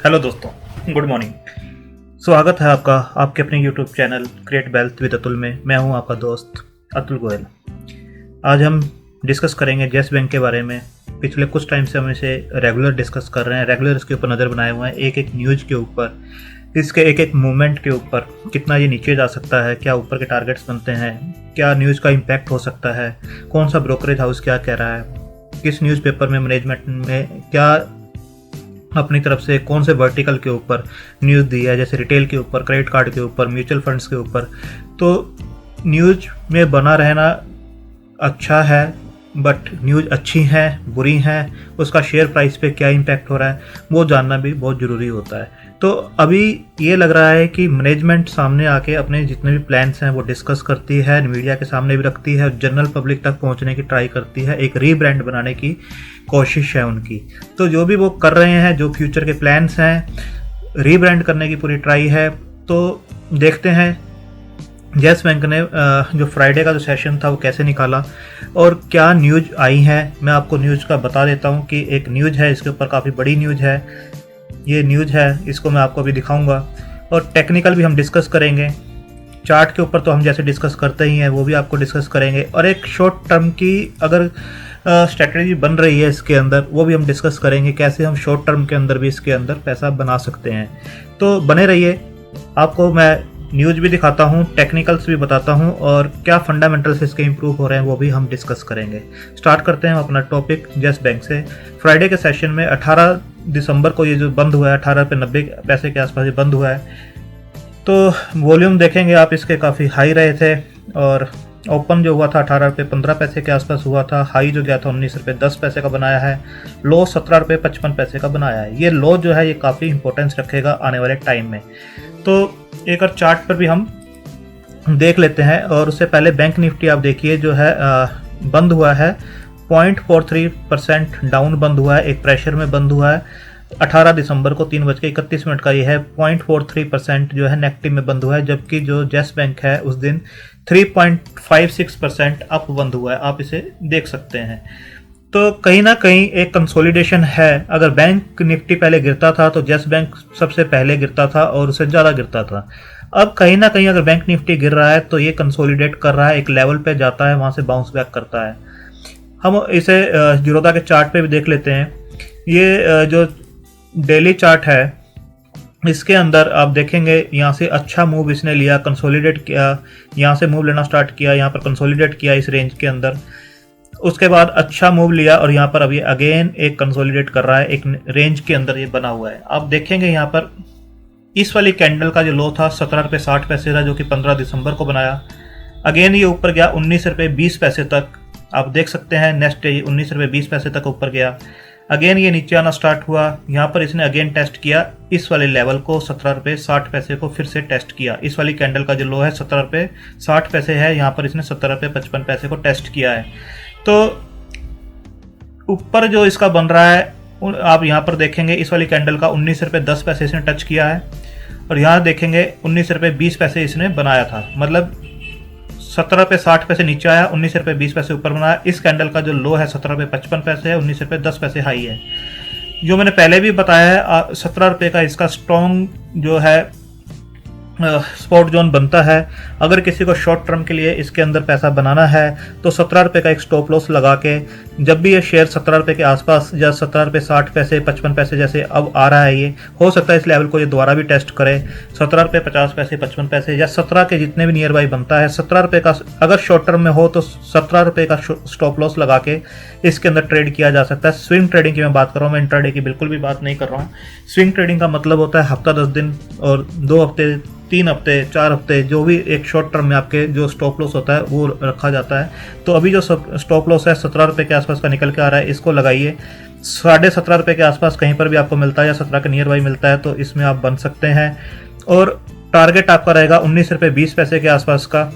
Hello दोस्तों, good morning. स्वागत है आपका आपके अपने YouTube channel create wealth with Atul में। मैं हूं आपका दोस्त अतुल गोयल। आज हम डिस्कस करेंगे येस बैंक के बारे में। पिछले कुछ टाइम से हम इसे रेगुलर डिस्कस कर रहे हैं, रेगुलर इसके ऊपर नज़र बनाए हुए हैं, एक एक न्यूज़ के ऊपर, इसके एक एक मूवमेंट के ऊपर, कितना ये नीचे जा सकता है, क्या ऊपर के टारगेट्स बनते हैं, क्या न्यूज़ का इम्पैक्ट हो सकता है, कौन सा ब्रोकरेज हाउस क्या कह रहा है, किस न्यूज़पेपर में मैनेजमेंट में क्या अपनी तरफ से कौन से वर्टिकल के ऊपर न्यूज़ दी है, जैसे रिटेल के ऊपर, क्रेडिट कार्ड के ऊपर, म्यूचुअल फंड्स के ऊपर। तो न्यूज़ में बना रहना अच्छा है, बट न्यूज़ अच्छी हैं बुरी हैं, उसका शेयर प्राइस पे क्या इम्पैक्ट हो रहा है वो जानना भी बहुत ज़रूरी होता है। तो अभी ये लग रहा है कि मैनेजमेंट सामने आके अपने जितने भी प्लान्स हैं वो डिस्कस करती है, मीडिया के सामने भी रखती है, जनरल पब्लिक तक पहुंचने की ट्राई करती है, एक रीब्रांड बनाने की कोशिश है उनकी। तो जो भी वो कर रहे हैं, जो फ्यूचर के प्लान्स हैं, रीब्रांड करने की पूरी ट्राई है। तो देखते हैं येस बैंक ने जो फ्राइडे का जो सेशन था वो कैसे निकाला और क्या न्यूज़ आई है। मैं आपको न्यूज़ का बता देता हूँ कि एक न्यूज़ है, इसके ऊपर काफ़ी बड़ी न्यूज़ है, ये न्यूज़ है, इसको मैं आपको अभी दिखाऊंगा। और टेक्निकल भी हम डिस्कस करेंगे, चार्ट के ऊपर तो हम जैसे डिस्कस करते ही हैं वो भी आपको डिस्कस करेंगे, और एक शॉर्ट टर्म की अगर स्ट्रेटजी बन रही है इसके अंदर वो भी हम डिस्कस करेंगे, कैसे हम शॉर्ट टर्म के अंदर भी इसके अंदर पैसा बना सकते हैं। तो बने रहिए, आपको मैं न्यूज़ भी दिखाता हूँ, टेक्निकल्स भी बताता हूँ, और क्या फंडामेंटल्स इसके इंप्रूव हो रहे हैं वो भी हम डिस्कस करेंगे। स्टार्ट करते हैं अपना टॉपिक येस बैंक से। फ्राइडे के सेशन में 18 दिसंबर को ये जो बंद हुआ है, 18 रुपये 90 पैसे के आसपास ये बंद हुआ है। तो वॉल्यूम देखेंगे आप, इसके काफ़ी हाई रहे थे, और ओपन जो हुआ था 18 रुपये 15 पैसे के आसपास हुआ था, हाई जो गया था 19 रुपये 10 पैसे का बनाया है, लो 17 रुपये 55 पैसे का बनाया है। ये लो जो है ये काफ़ी इंपॉर्टेंस रखेगा आने वाले टाइम में। तो एक और चार्ट पर भी हम देख लेते हैं, और उससे पहले बैंक निफ्टी आप देखिए जो है बंद हुआ है 0.43% डाउन बंद हुआ है, एक प्रेशर में बंद हुआ है। 18 दिसंबर को 3:31 का ये है, 0.43% जो है नेगेटिव में बंद हुआ है, जबकि जो येस बैंक है उस दिन 3.56% अप बंद हुआ है, आप इसे देख सकते हैं। तो कहीं ना कहीं एक कंसोलिडेशन है। अगर बैंक निफ्टी पहले गिरता था तो येस बैंक सबसे पहले गिरता था और उससे ज़्यादा गिरता था। अब कहीं ना कहीं अगर बैंक निफ्टी गिर रहा है तो ये कंसोलिडेट कर रहा है, एक लेवल पे जाता है, वहाँ से बाउंस बैक करता है। हम इसे जीरोधा के चार्ट पे भी देख लेते हैं। ये जो डेली चार्ट है इसके अंदर आप देखेंगे यहाँ से अच्छा मूव इसने लिया, कंसोलिडेट किया, यहाँ से मूव लेना स्टार्ट किया, यहाँ पर कंसोलिडेट किया इस रेंज के अंदर, उसके बाद अच्छा मूव लिया, और यहाँ पर अभी अगेन एक कंसोलिडेट कर रहा है, एक रेंज के अंदर ये बना हुआ है। आप देखेंगे यहाँ पर इस वाली कैंडल का जो लो था 17 रुपये 60 पैसे था, जो कि 15 दिसंबर को बनाया। अगेन ये ऊपर गया 19 रुपये 20 पैसे तक, आप देख सकते हैं। नेक्स्ट डे 19 रुपये 20 पैसे तक ऊपर गया। अगेन ये नीचे आना स्टार्ट हुआ, यहाँ पर इसने अगेन टेस्ट किया इस वाले लेवल को, 17 रुपये 60 पैसे को फिर से टेस्ट किया। इस वाली कैंडल का जो लो है 17 रुपये 60 पैसे है, यहाँ पर इसने 17 रुपये 55 पैसे को टेस्ट किया है। तो ऊपर जो इसका बन रहा है आप यहाँ पर देखेंगे इस वाली कैंडल का 19 रुपये 10 पैसे इसने टच किया है, और यहाँ देखेंगे 19 रुपये 20 पैसे इसने बनाया था, मतलब 17 रुपये 60 पैसे नीचे आया, 19 रुपये 20 पैसे ऊपर बनाया। इस कैंडल का जो लो है 17 रुपये 55 पैसे है, 19 रुपये 10 पैसे हाई है। जो मैंने पहले भी बताया है 17 रुपये का इसका स्ट्रॉन्ग जो है स्पॉट जोन बनता है। अगर किसी को शॉर्ट टर्म के लिए इसके अंदर पैसा बनाना है तो 17 रुपये का एक स्टॉप लॉस लगा के, जब भी ये शेयर 17 रुपये के आसपास या 17 रुपये 60 पैसे 55 पैसे जैसे अब आ रहा है, ये हो सकता है इस लेवल को ये दोबारा भी टेस्ट करे, 17 रुपये 50 पैसे 55 पैसे या 17 के जितने भी नियर बाई बनता है, 17 रुपये का अगर शॉर्ट टर्म में हो तो 17 रुपये का स्टॉप लॉस लगा के इसके अंदर ट्रेड किया जा सकता है। स्विंग ट्रेडिंग की मैं बात कर रहा हूँ, मैं इंट्राडे की बिल्कुल भी बात नहीं कर रहा हूँ। स्विंग ट्रेडिंग का मतलब होता है हफ्ता 10 दिन और 2 हफ्ते 3 हफ्ते 4 हफ्ते, जो भी एक शॉर्ट टर्म में आपके जो स्टॉप लॉस होता है वो रखा जाता है। तो अभी जो स्टॉप लॉस है 17 रुपये के आसपास का निकल के आ रहा है, इसको लगाइए। 17.5 रुपये के आसपास कहीं पर भी आपको मिलता है या 17 के नियर बाई मिलता है तो इसमें आप बन सकते हैं, और टारगेट आपका रहेगा 19 रुपये 20 पैसे के आसपास का,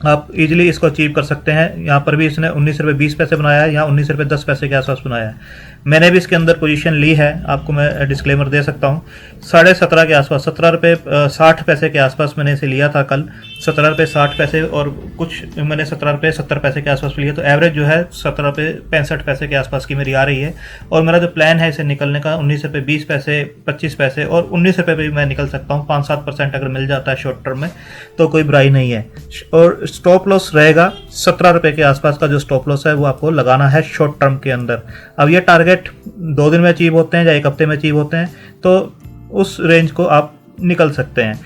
आप इजीली इसको अचीव कर सकते हैं। यहाँ पर भी इसने 19 रुपये 20 पैसे बनाया है, यहाँ 19 रुपये 10 पैसे के आसपास बनाया है। मैंने भी इसके अंदर पोजीशन ली है, आपको मैं डिस्क्लेमर दे सकता हूँ। 17.5 के आसपास, 17 रुपये 60 पैसे के आसपास मैंने इसे लिया था कल, 17 रुपये 60 पैसे, और कुछ मैंने 17 रुपये 70 पैसे के आसपास लिया, तो एवरेज जो है 17 रुपये 65 पैसे के आसपास की मेरी आ रही है। और मेरा जो प्लान है इसे निकलने का 19 रुपये 20 पैसे 25 पैसे और 19 रुपये भी मैं निकल सकता हूँ। 5-7% अगर मिल जाता है शॉर्ट टर्म में तो कोई बुराई नहीं है। और स्टॉप लॉस रहेगा 17 रुपये के आसपास का, जो स्टॉप लॉस है वो आपको लगाना है शॉर्ट टर्म के अंदर। अब ये टारगेट 2 दिन में अचीव होते हैं या 1 हफ्ते में अचीव होते हैं, तो उस रेंज को आप निकल सकते हैं।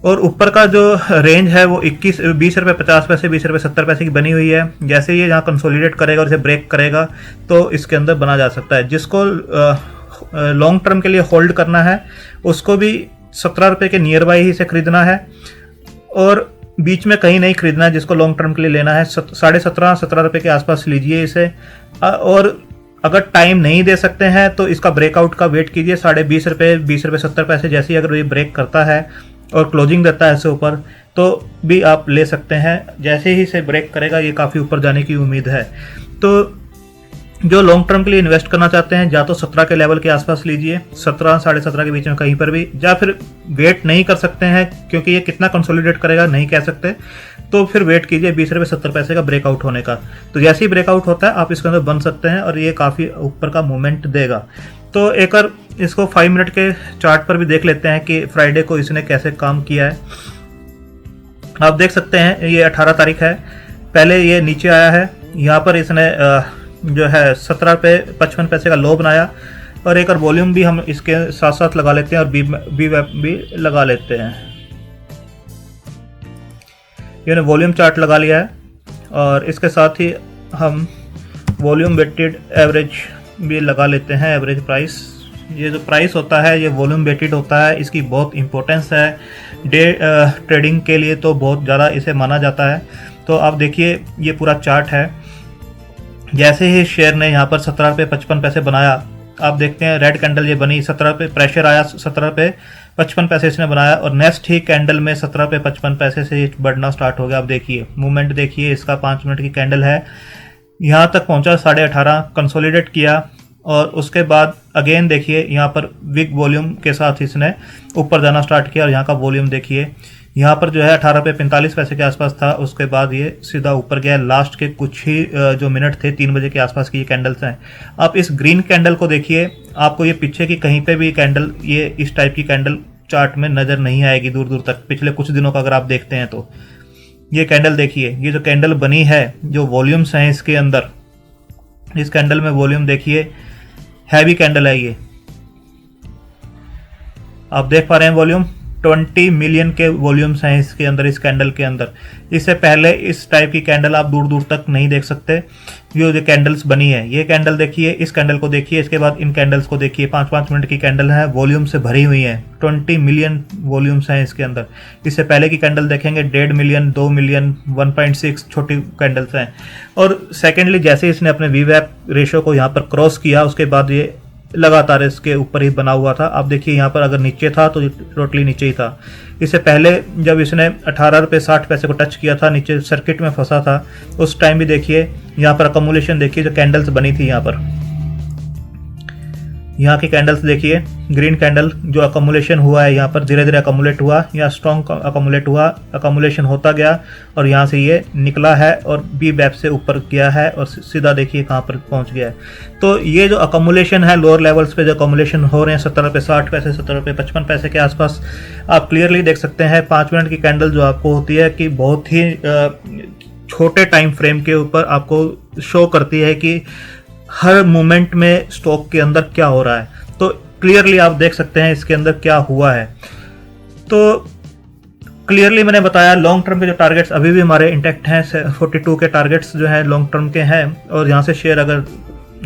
और ऊपर का जो रेंज है वो 20 रुपये 50 पैसे 20 रुपये 70 पैसे की बनी हुई है। जैसे ये यहाँ कंसोलिडेट करेगा और इसे ब्रेक करेगा तो इसके अंदर बना जा सकता है। जिसको लॉन्ग टर्म के लिए होल्ड करना है उसको भी 17 रुपये के नियर बाई ही से खरीदना है, और बीच में कहीं नहीं खरीदना है। जिसको लॉन्ग टर्म के लिए लेना है 17.5-17 रुपये के आसपास लीजिए इसे। और अगर टाइम नहीं दे सकते हैं तो इसका ब्रेकआउट का वेट कीजिए। 20.5 रुपये 20 रुपये 70 पैसे जैसे ही अगर ये ब्रेक करता है और क्लोजिंग देता है इससे ऊपर तो भी आप ले सकते हैं। जैसे ही इसे ब्रेक करेगा ये काफ़ी ऊपर जाने की उम्मीद है। तो जो लॉन्ग टर्म के लिए इन्वेस्ट करना चाहते हैं या तो 17 के लेवल के आसपास लीजिए, 17-17.5 के बीच में कहीं पर भी, या फिर वेट नहीं कर सकते हैं क्योंकि ये कितना कंसोलिडेट करेगा नहीं कह सकते, तो फिर वेट कीजिए 20 रुपये 70 पैसे का ब्रेकआउट होने का। तो जैसे ही ब्रेकआउट होता है आप इसके अंदर बन सकते हैं और ये काफ़ी ऊपर का मूवमेंट देगा। तो एक बार इसको 5 मिनट के चार्ट पर भी देख लेते हैं कि फ्राइडे को इसने कैसे काम किया है। आप देख सकते हैं ये 18 तारीख है। पहले ये नीचे आया है, यहाँ पर इसने जो है 17 रुपये 55 पैसे का लो बनाया, और एक और वॉल्यूम भी हम इसके साथ साथ लगा लेते हैं और बी वेब भी लगा लेते हैं। ये वॉल्यूम चार्ट लगा लिया है और इसके साथ ही हम वॉल्यूम वेटेड एवरेज भी लगा लेते हैं, एवरेज प्राइस। ये जो प्राइस होता है ये वॉल्यूम वेटेड होता है, इसकी बहुत इंपॉर्टेंस है डे ट्रेडिंग के लिए, तो बहुत ज़्यादा इसे माना जाता है। तो आप देखिए ये पूरा चार्ट है। जैसे ही शेयर ने यहाँ पर 17 रुपये 55 पैसे बनाया, आप देखते हैं रेड कैंडल ये बनी, 17 रुपये प्रेशर आया, 17 रुपये 55 पैसे इसने बनाया, और नेक्स्ट ही कैंडल में 17 रुपये 55 पैसे से ये बढ़ना स्टार्ट हो गया। आप देखिए मूवमेंट देखिए, इसका 5 मिनट की कैंडल है, यहाँ तक पहुँचा 18.5 कंसोलिडेट किया, और उसके बाद अगेन देखिए यहाँ पर बिग वॉल्यूम के साथ इसने ऊपर जाना स्टार्ट किया, और यहाँ का वॉल्यूम देखिए यहाँ पर जो है 18 रुपये 45 पैसे के आसपास था। उसके बाद ये सीधा ऊपर गया। लास्ट के कुछ ही जो मिनट थे 3 बजे के आसपास की ये कैंडल्स हैं। आप इस ग्रीन कैंडल को देखिए, आपको ये पीछे की कहीं पे भी कैंडल ये इस टाइप की कैंडल चार्ट में नज़र नहीं आएगी दूर दूर तक। पिछले कुछ दिनों का अगर आप देखते हैं तो ये कैंडल देखिए, ये जो कैंडल बनी है, जो वॉल्यूम्स हैं इसके अंदर, इस कैंडल में वॉल्यूम देखिए, हैवी कैंडल है ये, आप देख पा रहे हैं वॉल्यूम 20 मिलियन के वॉल्यूम्स हैं इसके अंदर, इस कैंडल के अंदर। इससे पहले इस टाइप की कैंडल आप दूर दूर तक नहीं देख सकते। ये जो कैंडल्स बनी है, ये कैंडल देखिए, इस कैंडल को देखिए, इसके बाद इन कैंडल्स को देखिए, 5-5 मिनट की कैंडल है, वॉल्यूम से भरी हुई है, 20 मिलियन वॉल्यूम्स हैं इसके अंदर। इससे पहले की कैंडल देखेंगे 1.5 मिलियन, 2 मिलियन, 1.6 छोटी कैंडल्स हैं। और सेकेंडली जैसे इसने अपने वीवैप रेशो को यहाँ पर क्रॉस किया, उसके बाद ये लगातार इसके ऊपर ही बना हुआ था। आप देखिए यहाँ पर अगर नीचे था तो टोटली नीचे ही था। इससे पहले जब इसने 18 रुपये 60 पैसे को टच किया था, नीचे सर्किट में फंसा था, उस टाइम भी देखिए यहाँ पर अकोमुलेशन देखिए, जो कैंडल्स बनी थी यहाँ पर, यहाँ की कैंडल्स देखिए, ग्रीन कैंडल जो अकोमुलेशन हुआ है यहाँ पर, धीरे धीरे अकोमुलेट हुआ, यहाँ स्ट्रॉन्ग अकोमुलेट हुआ, अकोमुलेशन होता गया और यहाँ से ये निकला है और बी बैप से ऊपर गया है और सीधा देखिए कहाँ पर पहुँच गया है। तो ये जो अकोमुलेशन है, लोअर लेवल्स पे जो अकोमुलेशन हो रहे हैं 17 रुपये 60 पैसे, 17 रुपये 55 पैसे के आसपास, आप क्लियरली देख सकते हैं। 5 मिनट की कैंडल जो आपको होती है कि बहुत ही छोटे टाइम फ्रेम के ऊपर आपको शो करती है कि हर मोमेंट में स्टॉक के अंदर क्या हो रहा है। तो क्लियरली आप देख सकते हैं इसके अंदर क्या हुआ है। तो क्लियरली मैंने बताया लॉन्ग टर्म के जो टारगेट्स अभी भी हमारे इंटैक्ट हैं, 42 के टारगेट्स जो हैं लॉन्ग टर्म के हैं, और यहाँ से शेयर अगर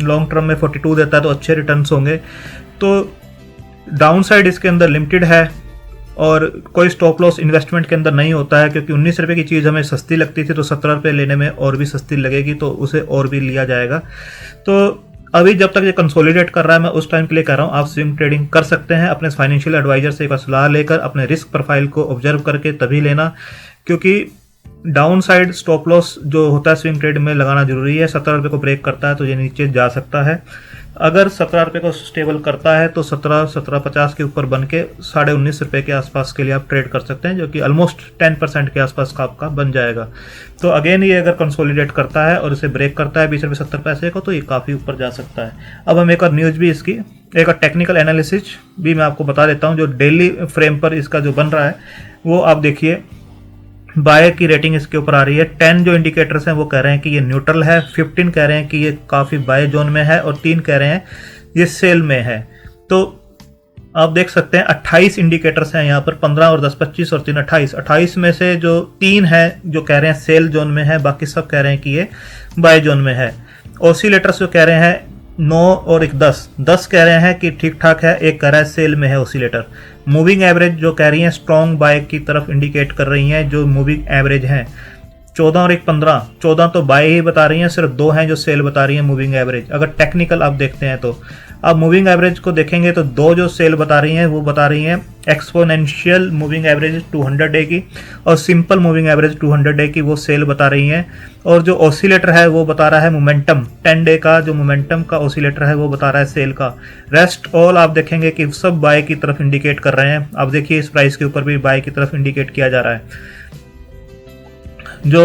लॉन्ग टर्म में 42 देता है तो अच्छे रिटर्न्स होंगे। तो डाउन साइड इसके अंदर लिमिटेड है और कोई स्टॉप लॉस इन्वेस्टमेंट के अंदर नहीं होता है, क्योंकि 19 रुपये की चीज़ हमें सस्ती लगती थी तो 17 रुपये लेने में और भी सस्ती लगेगी, तो उसे और भी लिया जाएगा। तो अभी जब तक ये कंसोलिडेट कर रहा है, मैं उस टाइम के लिए कह रहा हूँ आप स्विंग ट्रेडिंग कर सकते हैं। अपने फाइनेंशियल एडवाइजर से एक बार सलाह लेकर अपने रिस्क प्रोफाइल को ऑब्जर्व करके तभी लेना, क्योंकि डाउन साइड स्टॉप लॉस जो होता है स्विंग ट्रेड में लगाना जरूरी है। 17 रुपये को ब्रेक करता है तो ये नीचे जा सकता है। अगर 17 रुपये को स्टेबल करता है तो 17-17.50 के ऊपर बन के 19.5 रुपये के आसपास के लिए आप ट्रेड कर सकते हैं, जो कि ऑलमोस्ट 10% के आसपास का आपका बन जाएगा। तो अगेन ये अगर कंसोलिडेट करता है और इसे ब्रेक करता है 20 रुपये 70 पैसे को, तो ये काफ़ी ऊपर जा सकता है। अब हम एक और न्यूज़ भी इसकी, एक और टेक्निकल एनालिसिस भी मैं आपको बता देता हूँ। जो डेली फ्रेम पर इसका जो बन रहा है वो आप देखिए, बाय की रेटिंग इसके ऊपर आ रही है। 10 जो इंडिकेटर्स हैं वो कह रहे हैं कि ये न्यूट्रल है, 15 कह रहे हैं कि ये काफ़ी बाय जोन में है और 3 कह रहे हैं ये सेल में है। तो आप देख सकते हैं 28 इंडिकेटर्स हैं यहाँ पर, 15 और 10 25 और 3 28। 28 में से जो 3 है जो कह रहे हैं सेल जोन में है, बाकी सब कह रहे हैं कि ये बाय जोन में है। ऑसिलेटर्स जो कह रहे हैं 9 और 10 कह रहे हैं कि ठीक ठाक है, एक कह रहा है सेल में है ऑसिलेटर। मूविंग एवरेज जो कह रही हैं स्ट्रॉन्ग बाय की तरफ इंडिकेट कर रही हैं, जो मूविंग एवरेज हैं 14 और 15, 14 तो बाय ही बता रही हैं, सिर्फ 2 हैं जो सेल बता रही हैं मूविंग एवरेज। अगर टेक्निकल आप देखते हैं तो आप मूविंग एवरेज को देखेंगे तो 2 जो सेल बता रही हैं वो बता रही हैं एक्सपोनेंशियल मूविंग एवरेज 200 डे की, और सिंपल मूविंग एवरेज 200 डे की वो सेल बता रही हैं। और जो ऑसिलेटर है वो बता रहा है मोमेंटम, 10 डे का जो मोमेंटम का ऑसिलेटर है वो बता रहा है सेल का। रेस्ट ऑल आप देखेंगे कि सब बाय की तरफ इंडिकेट कर रहे हैं। आप देखिए इस प्राइस के ऊपर भी बाय की तरफ इंडिकेट किया जा रहा है। जो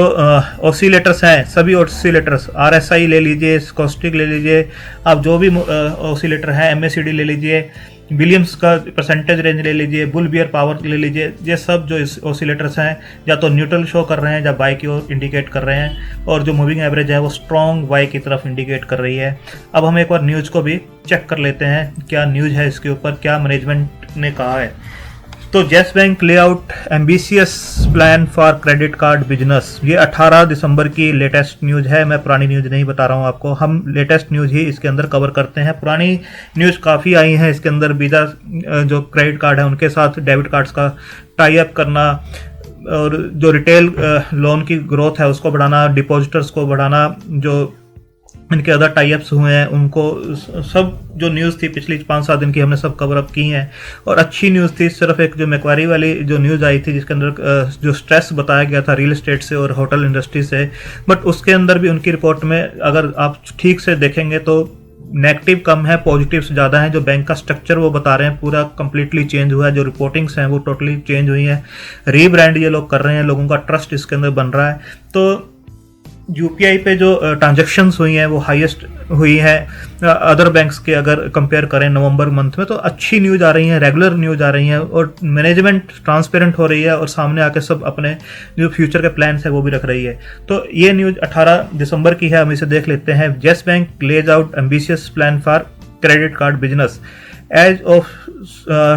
ऑसिलेटर्स हैं सभी ऑसिलेटर्स, RSI ले लीजिए, स्कोस्टिक ले लीजिए, आप जो भी ऑसिलेटर हैं, MACD ले लीजिए, विलियम्स का परसेंटेज रेंज ले लीजिए, बुल बियर पावर ले लीजिए, ये सब जो ऑसिलेटर्स हैं या तो न्यूट्रल शो कर रहे हैं या बाय की ओर इंडिकेट कर रहे हैं, और जो मूविंग एवरेज है वो स्ट्रॉन्ग बाय की तरफ इंडिकेट कर रही है। अब हम एक बार न्यूज़ को भी चेक कर लेते हैं, क्या न्यूज़ है इसके ऊपर, क्या मैनेजमेंट ने कहा है। तो येस बैंक ले out ambitious plan for credit card business, ये 18 दिसंबर की लेटेस्ट न्यूज़ है। मैं पुरानी न्यूज़ नहीं बता रहा हूँ आपको, हम लेटेस्ट न्यूज़ ही इसके अंदर कवर करते हैं। पुरानी न्यूज़ काफ़ी आई हैं इसके अंदर, वीज़ा जो क्रेडिट कार्ड है उनके साथ डेबिट कार्ड्स का टाई अप करना, और जो रिटेल लोन की ग्रोथ है उसको बढ़ाना, डिपॉजिटर्स को बढ़ाना, जो इनके अदर टाई अप्स हुए हैं उनको, सब जो न्यूज़ थी पिछली 5-7 दिन की हमने सब कवर अप की हैं। और अच्छी न्यूज़ थी, सिर्फ एक जो मैक्वारी वाली जो न्यूज़ आई थी जिसके अंदर जो स्ट्रेस बताया गया था रियल एस्टेट से और होटल इंडस्ट्री से, बट उसके अंदर भी उनकी रिपोर्ट में अगर आप ठीक से देखेंगे तो नेगेटिव कम है, पॉजिटिव्स ज़्यादा हैं। जो बैंक का स्ट्रक्चर वो बता रहे हैं पूरा कंप्लीटली चेंज हुआ है, जो रिपोर्टिंग्स हैं वो टोटली चेंज हुई हैं, रीब्रांड ये लोग कर रहे हैं, लोगों का ट्रस्ट इसके अंदर बन रहा है। तो यूपीआई पे जो ट्रांजैक्शंस हुई हैं वो हाईएस्ट हुई है अदर बैंक्स के अगर कंपेयर करें नवंबर मंथ में। तो अच्छी न्यूज़ आ रही है, रेगुलर न्यूज़ आ रही है, और मैनेजमेंट ट्रांसपेरेंट हो रही है और सामने आके सब अपने जो फ्यूचर के प्लान्स है वो भी रख रही है। तो ये न्यूज़ 18 दिसंबर की है, हम इसे देख लेते हैं। Yes Bank lays out ambitious plan for credit card business. As of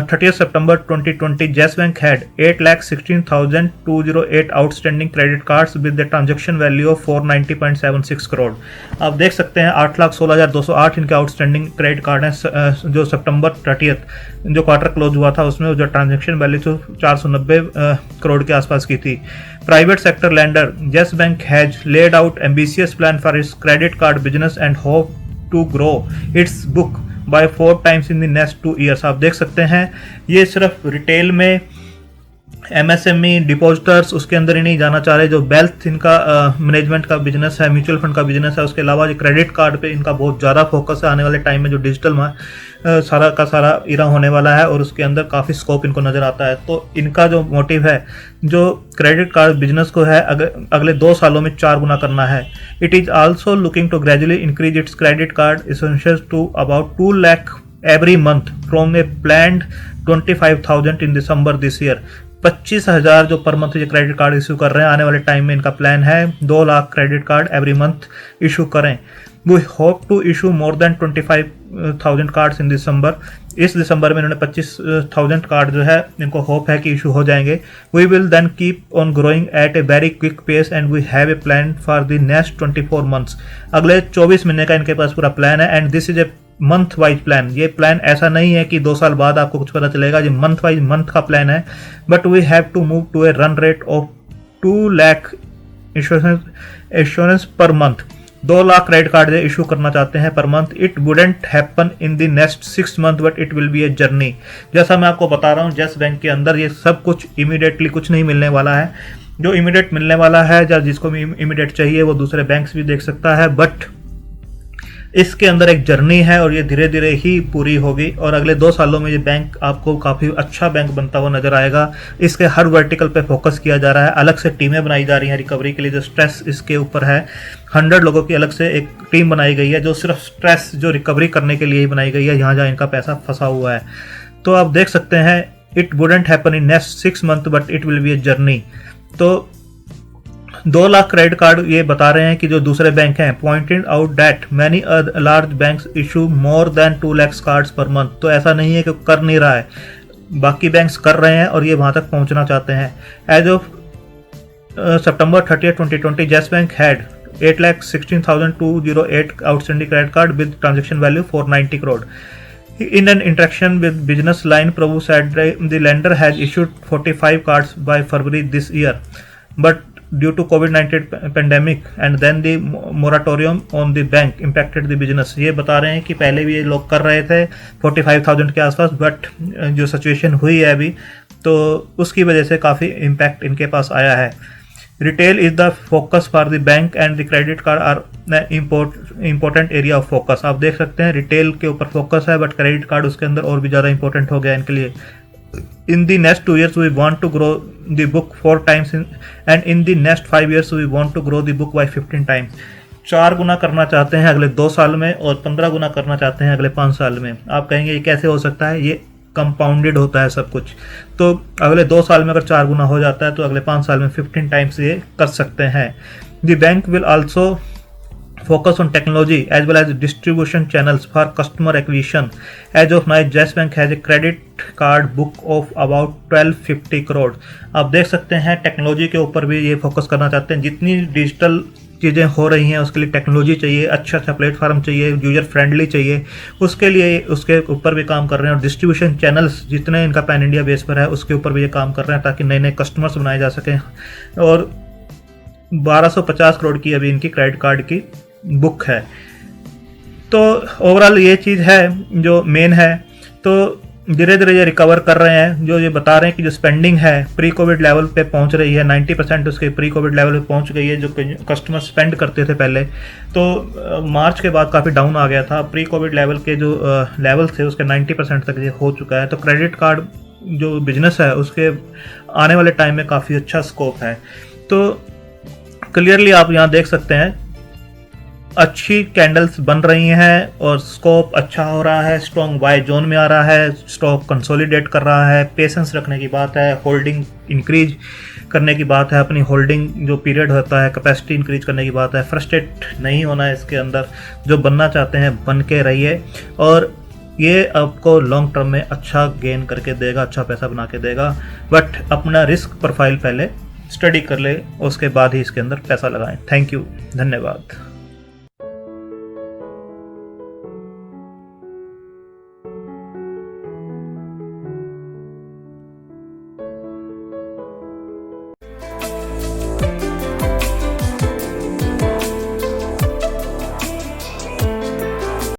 30th September 2020, Yes Bank had 8,16,208 outstanding credit cards with the transaction value of 490.76 crore. आप देख सकते हैं 8,16,208 इनके आउटस्टैंडिंग क्रेडिट कार्ड हैं जो सितंबर 30th जो क्वार्टर क्लोज हुआ था उसमें जो ट्रांजेक्शन वैल्यू तो 490 करोड़ के आसपास की थी। Private sector lender Yes Bank has laid out ambitious plan for its credit card business and hope to grow its book by 4 times in the next 2 years। आप देख सकते हैं ये सिर्फ रिटेल में MSME डिपॉजिटर्स उसके अंदर ही नहीं जाना चाह रहे, जो वेल्थ इनका मैनेजमेंट का बिजनेस है, म्यूचुअल फंड का बिजनेस है, उसके अलावा जो क्रेडिट कार्ड पे इनका बहुत ज़्यादा फोकस है। आने वाले टाइम में जो डिजिटल सारा का सारा इरा होने वाला है और उसके अंदर काफ़ी स्कोप इनको नज़र आता है। तो इनका जो मोटिव है जो क्रेडिट कार्ड बिजनेस को है अगले 2 सालों में 4 गुना करना है। It is also looking to gradually increase its credit card issuances to about 2 lakh every month from a planned 25,000 in December this year. 25,000 जो पर मंथ ये क्रेडिट कार्ड इशू कर रहे हैं, आने वाले टाइम में इनका प्लान है 2 lakh credit card every month issue करें। We hope to issue more than 25,000 cards in December. इस दिसंबर में इन्होंने 25,000 कार्ड जो है इनको होप है कि इशू हो जाएंगे। We will then keep on growing at a very quick pace and we have a plan for the next 24 months. अगले 24 महीने का इनके पास पूरा प्लान है and this is a month wise plan. ये प्लान ऐसा नहीं है कि 2 साल बाद आपको कुछ पता चलेगा, ये मंथ वाइज मंथ का प्लान है। But we have to move to a run rate of 2 lakh issuance per month. 2 lakh credit card issue करना चाहते हैं per month. It wouldn't happen in the next 6 month but it will be a journey. जैसा मैं आपको बता रहा हूँ yes bank के अंदर ये सब कुछ इमीडिएटली कुछ नहीं मिलने वाला है। जो इमीडिएट मिलने वाला है या जिसको भी इमीडिएट चाहिए वो दूसरे बैंक्स भी देख सकता है, बट इसके अंदर एक जर्नी है और ये धीरे धीरे ही पूरी होगी और अगले 2 सालों में ये बैंक आपको काफ़ी अच्छा बैंक बनता हुआ नजर आएगा। इसके हर वर्टिकल पे फोकस किया जा रहा है, अलग से टीमें बनाई जा रही हैं रिकवरी के लिए। जो स्ट्रेस इसके ऊपर है, 100 लोगों की अलग से एक टीम बनाई गई है जो सिर्फ स्ट्रेस जो रिकवरी करने के लिए ही बनाई गई है, जहाँ जहाँ इनका पैसा फंसा हुआ है। तो आप देख सकते हैं it wouldn't happen in next 6 month but it will be a journey. तो 2 लाख क्रेडिट कार्ड ये बता रहे हैं कि जो दूसरे बैंक हैं, pointed out that many large banks issue more then 2 lakh cards per month. तो ऐसा नहीं है कि कर नहीं रहा है, बाकी बैंक्स कर रहे हैं और ये वहां तक पहुंचना चाहते हैं। As of September 30, 2020, Yes Bank had 8,16,208 outstanding credit card with transaction value 490 crore. In an interaction with Business Line, Prabhu said the lender has issued 45 cards by February this year, but due to COVID-19 pandemic and then the moratorium on the bank impacted the business। ये बता रहे हैं कि पहले भी ये लोग कर रहे थे 45,000 के आसपास, बट जो सिचुएशन हुई है अभी तो उसकी वजह से काफ़ी इम्पैक्ट इनके पास आया है। Retail is the focus for the bank and the credit card are important area of focus. आप देख सकते हैं रिटेल के ऊपर फोकस है, बट क्रेडिट कार्ड उसके अंदर और भी ज़्यादा इंपॉर्टेंट हो गया इनके लिए। In the next 2 years we want to grow the book 4 times and in the next 5 years we want to grow the book by 15 times। 4 गुना करना चाहते हैं अगले 2 साल में और 15 गुना करना चाहते हैं अगले 5 साल में। आप कहेंगे ये कैसे हो सकता है? ये कंपाउंडेड होता है सब कुछ। तो अगले 2 साल में अगर 4 गुना हो जाता है तो अगले 5 साल में 15 टाइम्स ये कर सकते हैं। The bank will also focus on technology as well as distribution channels for customer acquisition। As of now, Yes Bank has a credit card book of about 1250 crore। आप देख सकते हैं टेक्नोलॉजी के ऊपर भी ये फोकस करना चाहते हैं। जितनी डिजिटल चीज़ें हो रही हैं उसके लिए टेक्नोलॉजी चाहिए, अच्छा प्लेटफॉर्म चाहिए, यूजर फ्रेंडली चाहिए, उसके लिए उसके ऊपर भी काम कर रहे हैं। और डिस्ट्रीब्यूशन चैनल्स जितने इनका पैन इंडिया बेस पर है उसके ऊपर भी ये काम कर रहे हैं ताकि नए नए कस्टमर्स बनाए जा सकें। और 1250 करोड़ की अभी इनकी क्रेडिट कार्ड की बुक है। तो ओवरऑल ये चीज़ है जो मेन है। तो धीरे धीरे ये रिकवर कर रहे हैं। जो ये बता रहे हैं कि जो स्पेंडिंग है प्री कोविड लेवल पे पहुंच रही है, 90% उसके प्री कोविड लेवल पे पहुंच गई है जो कस्टमर स्पेंड करते थे पहले। तो मार्च के बाद काफ़ी डाउन आ गया था, प्री कोविड लेवल के जो लेवल थे उसके 90% तक ये हो चुका है। तो क्रेडिट कार्ड जो बिजनेस है उसके आने वाले टाइम में काफ़ी अच्छा स्कोप है। तो क्लियरली आप यहाँ देख सकते हैं अच्छी कैंडल्स बन रही हैं और स्कोप अच्छा हो रहा है, स्ट्रॉन्ग बाय जोन में आ रहा है, स्टॉक कंसोलिडेट कर रहा है, पेशेंस रखने की बात है, होल्डिंग इंक्रीज करने की बात है, अपनी होल्डिंग जो पीरियड होता है कैपेसिटी इंक्रीज करने की बात है। फ्रस्ट्रेट नहीं होना है इसके अंदर, जो बनना चाहते हैं बन के रहिए और ये आपको लॉन्ग टर्म में अच्छा गेन करके देगा, अच्छा पैसा बना के देगा। बट अपना रिस्क प्रोफाइल पहले स्टडी कर ले, उसके बाद ही इसके अंदर पैसा लगाएं। थैंक यू, धन्यवाद।